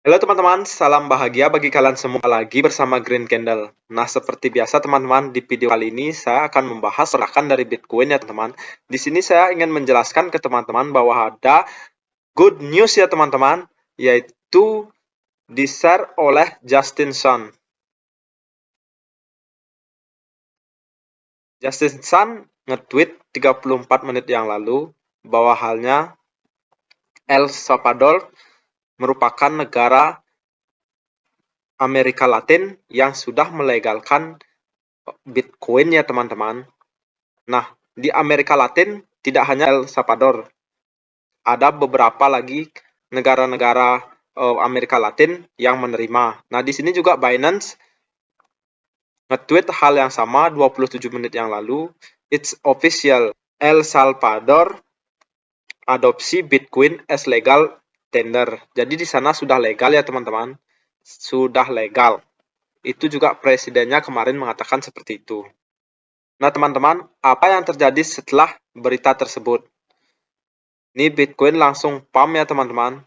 Halo teman-teman, salam bahagia bagi kalian semua lagi bersama Green Candle. Nah, seperti biasa teman-teman, di video kali ini saya akan membahas pergerakan dari Bitcoin ya teman-teman. Di sini saya ingin menjelaskan ke teman-teman bahwa ada good news ya teman-teman, yaitu di-share oleh Justin Sun. Justin Sun nge-tweet 34 menit yang lalu bahwa halnya El Salvador merupakan negara Amerika Latin yang sudah melegalkan Bitcoin ya teman-teman. Nah, di Amerika Latin tidak hanya El Salvador, ada beberapa lagi negara-negara Amerika Latin yang menerima. Nah, di sini juga Binance nge-tweet hal yang sama 27 menit yang lalu. It's official, El Salvador adopsi Bitcoin as legal tender. Jadi di sana sudah legal ya teman-teman. Sudah legal. Itu juga presidennya kemarin mengatakan seperti itu. Nah teman-teman, apa yang terjadi setelah berita tersebut? Ini Bitcoin langsung pump ya teman-teman.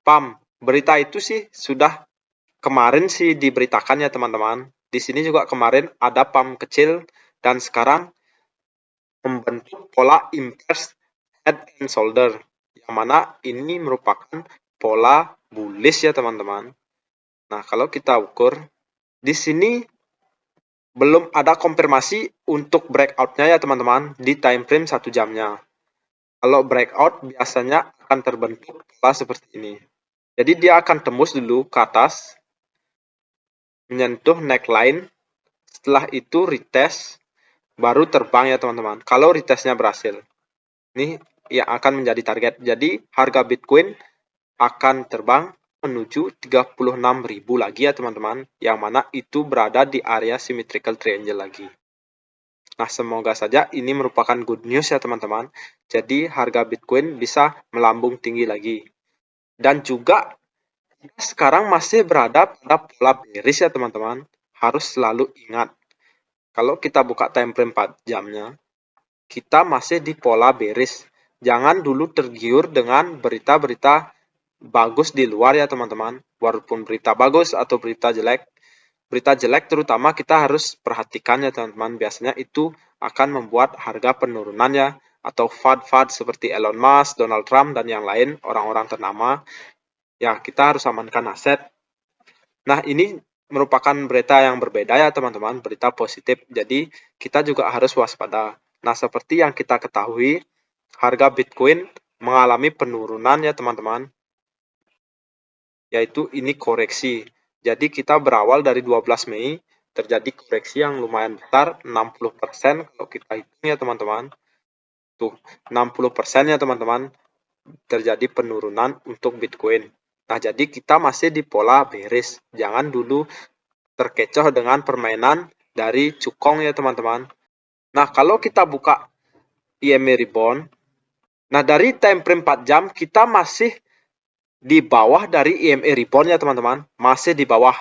Pump. Berita itu sih sudah kemarin sih diberitakan ya teman-teman. Di sini juga kemarin ada pump kecil dan sekarang membentuk pola inverse head and shoulder. Yang mana ini merupakan pola bullish ya teman-teman. Nah, kalau kita ukur di sini belum ada konfirmasi untuk breakout-nya ya teman-teman di time frame 1 jamnya. Kalau breakout biasanya akan terbentuk pola seperti ini. Jadi dia akan tembus dulu ke atas, menyentuh neckline, setelah itu retest, baru terbang ya teman-teman. Kalau retestnya berhasil, ini yang akan menjadi target. Jadi harga Bitcoin akan terbang menuju 36.000 lagi ya teman-teman, yang mana itu berada di area symmetrical triangle lagi. Nah, semoga saja ini merupakan good news ya teman-teman. Jadi harga Bitcoin bisa melambung tinggi lagi. Dan juga sekarang masih berada pada pola bearish ya teman-teman. Harus selalu ingat. Kalau kita buka time frame 4 jamnya, kita masih di pola bearish. Jangan dulu tergiur dengan berita-berita bagus di luar ya teman-teman. Walaupun berita bagus atau berita jelek, berita jelek terutama kita harus perhatikan ya teman-teman. Biasanya itu akan membuat harga penurunan ya, atau FUD seperti Elon Musk, Donald Trump, dan yang lain, orang-orang ternama. Ya, kita harus amankan aset. Nah, ini merupakan berita yang berbeda ya teman-teman, berita positif. Jadi, kita juga harus waspada. Nah, seperti yang kita ketahui, harga Bitcoin mengalami penurunan ya teman-teman. Yaitu ini koreksi. Jadi kita berawal dari 12 Mei, terjadi koreksi yang lumayan besar, 60% kalau kita hitung ya teman-teman. Tuh, 60% ya teman-teman, terjadi penurunan untuk Bitcoin. Nah, jadi kita masih di pola bearish. Jangan dulu terkecoh dengan permainan dari cukong ya teman-teman. Nah, kalau kita buka EMA Rebound, nah dari time frame 4 jam kita masih di bawah dari EMA Rebound ya teman-teman. Masih di bawah.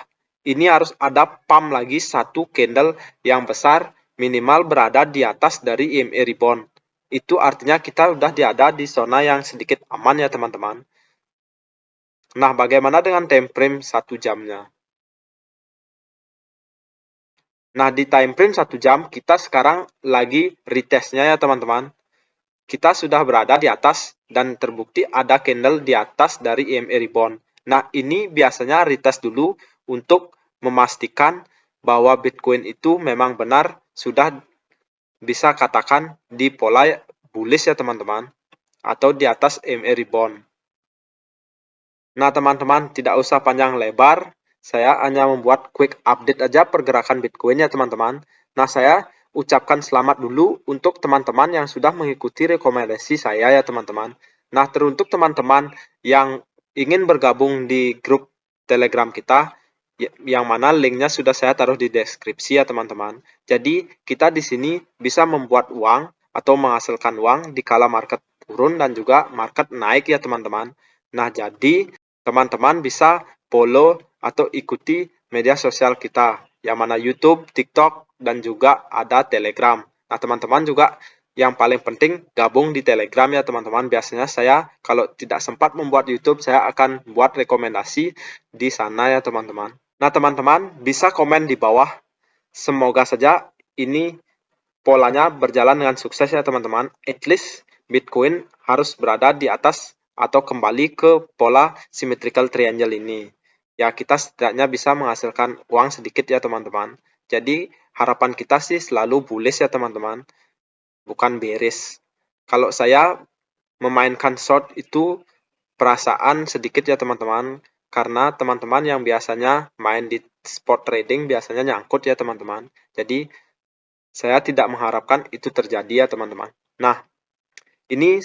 Ini harus ada pump lagi satu candle yang besar, minimal berada di atas dari EMA Rebound. Itu artinya kita sudah ada di zona yang sedikit aman ya teman-teman. Nah, bagaimana dengan time frame 1 jamnya? Nah, di time frame 1 jam kita sekarang lagi retestnya ya teman-teman. Kita sudah berada di atas dan terbukti ada candle di atas dari EMA Rebound. Nah, ini biasanya retest dulu untuk memastikan bahwa Bitcoin itu memang benar sudah bisa katakan di pola bullish ya teman-teman, atau di atas EMA Rebound. Nah, teman-teman, tidak usah panjang lebar, saya hanya membuat quick update aja pergerakan Bitcoin ya teman-teman. Nah, saya ucapkan selamat dulu untuk teman-teman yang sudah mengikuti rekomendasi saya ya teman-teman. Nah, teruntuk teman-teman yang ingin bergabung di grup Telegram kita, yang mana linknya sudah saya taruh di deskripsi ya teman-teman. Jadi, kita di sini bisa membuat uang atau menghasilkan uang di kala market turun dan juga market naik ya teman-teman. Nah, jadi teman-teman bisa follow atau ikuti media sosial kita, yang mana YouTube, TikTok, dan juga ada Telegram. Nah, teman-teman juga yang paling penting gabung di Telegram ya teman-teman. Biasanya saya kalau tidak sempat membuat YouTube, saya akan buat rekomendasi di sana ya teman-teman. Nah teman-teman bisa komen di bawah. Semoga saja ini polanya berjalan dengan sukses ya teman-teman. At least Bitcoin harus berada di atas atau kembali ke pola symmetrical triangle ini. Ya kita setidaknya bisa menghasilkan uang sedikit ya teman-teman. Jadi harapan kita sih selalu bullish ya teman-teman, bukan bearish. Kalau saya memainkan short itu perasaan sedikit ya teman-teman, karena teman-teman yang biasanya main di spot trading biasanya nyangkut ya teman-teman. Jadi saya tidak mengharapkan itu terjadi ya teman-teman. Nah, ini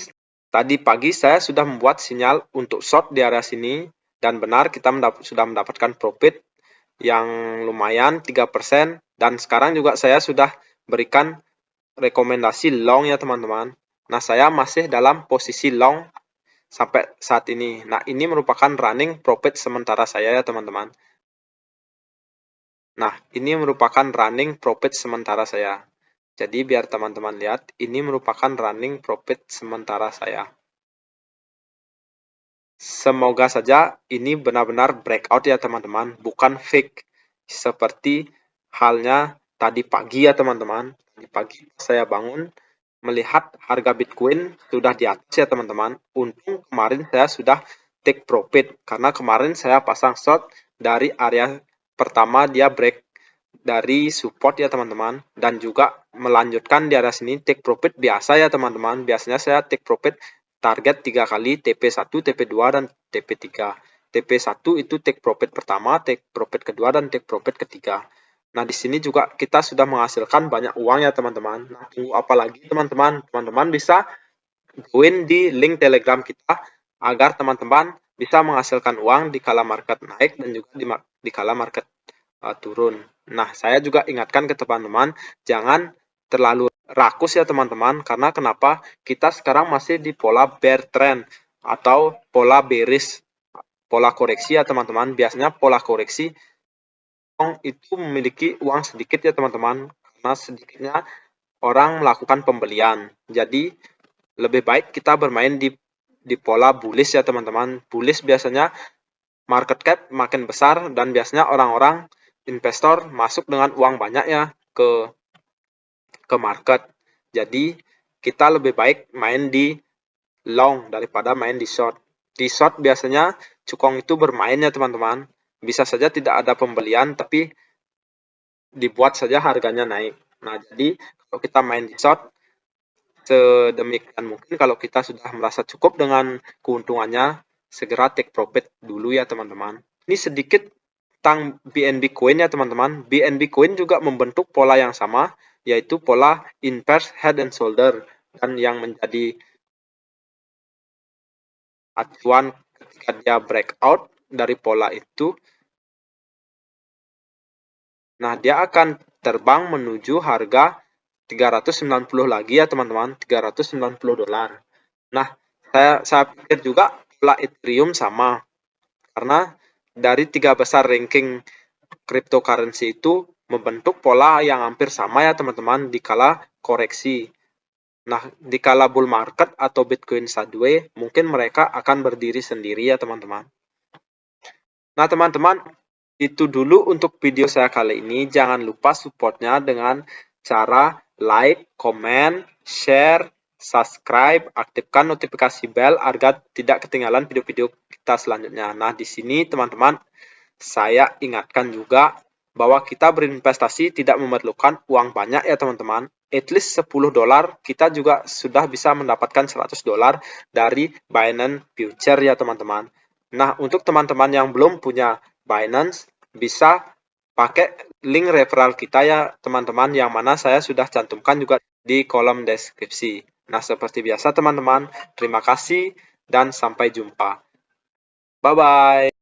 tadi pagi saya sudah membuat sinyal untuk short di area sini, dan benar kita sudah mendapatkan profit yang lumayan 3%, dan sekarang juga saya sudah berikan rekomendasi long ya teman-teman. Nah, saya masih dalam posisi long sampai saat ini. Nah, ini merupakan running profit sementara saya ya teman-teman. Nah, ini merupakan running profit sementara saya. Jadi biar teman-teman lihat, ini merupakan running profit sementara saya. Semoga saja ini benar-benar breakout ya teman-teman, bukan fake. Seperti halnya tadi pagi ya teman-teman. Tadi pagi saya bangun, melihat harga Bitcoin sudah di atas ya teman-teman. Untung kemarin saya sudah take profit, karena kemarin saya pasang short dari area pertama dia break dari support ya teman-teman, dan juga melanjutkan di area sini take profit biasa ya teman-teman. Biasanya saya take profit target 3 kali TP1, TP2 dan TP3. TP1 itu take profit pertama, take profit kedua dan take profit ketiga. Nah, di sini juga kita sudah menghasilkan banyak uang ya teman-teman. Nah, tunggu apa lagi teman-teman? Teman-teman bisa join di link Telegram kita agar teman-teman bisa menghasilkan uang di kala market naik dan juga di kala market turun. Nah, saya juga ingatkan ke teman-teman, jangan terlalu rakus ya teman-teman, karena kenapa? Kita sekarang masih di pola bear trend atau pola bearish, pola koreksi ya teman-teman. Biasanya pola koreksi itu memiliki uang sedikit ya teman-teman, karena sedikitnya orang melakukan pembelian. Jadi lebih baik kita bermain di pola bullish ya teman-teman. Bullish biasanya market cap makin besar, dan biasanya orang-orang investor masuk dengan uang banyak ya ke market. Jadi kita lebih baik main di long daripada main di short. Di short biasanya cukong itu bermain ya teman-teman. Bisa saja tidak ada pembelian, tapi dibuat saja harganya naik. Nah, jadi kalau kita main di short, sedemikian mungkin kalau kita sudah merasa cukup dengan keuntungannya, segera take profit dulu ya teman-teman. Ini sedikit tentang BNB Coin ya teman-teman. BNB Coin juga membentuk pola yang sama, yaitu pola inverse head and shoulder, dan yang menjadi acuan ketika dia breakout dari pola itu, nah dia akan terbang menuju harga 390 lagi ya teman-teman, 390 dolar. Nah, saya pikir juga pola Ethereum sama, karena dari 3 besar ranking cryptocurrency itu membentuk pola yang hampir sama ya teman-teman di kala koreksi. Nah, di kala bull market atau Bitcoin sideways, mungkin mereka akan berdiri sendiri ya teman-teman. Nah teman-teman, itu dulu untuk video saya kali ini. Jangan lupa supportnya dengan cara like, comment, share, subscribe, aktifkan notifikasi bell agar tidak ketinggalan video-video kita selanjutnya. Nah, di sini teman-teman, saya ingatkan juga bahwa kita berinvestasi tidak memerlukan uang banyak ya teman-teman. At least 10 dolar kita juga sudah bisa mendapatkan 100 dolar dari Binance Future ya teman-teman. Nah, untuk teman-teman yang belum punya Binance, bisa pakai link referral kita ya teman-teman, yang mana saya sudah cantumkan juga di kolom deskripsi. Nah, seperti biasa teman-teman, terima kasih dan sampai jumpa. Bye-bye.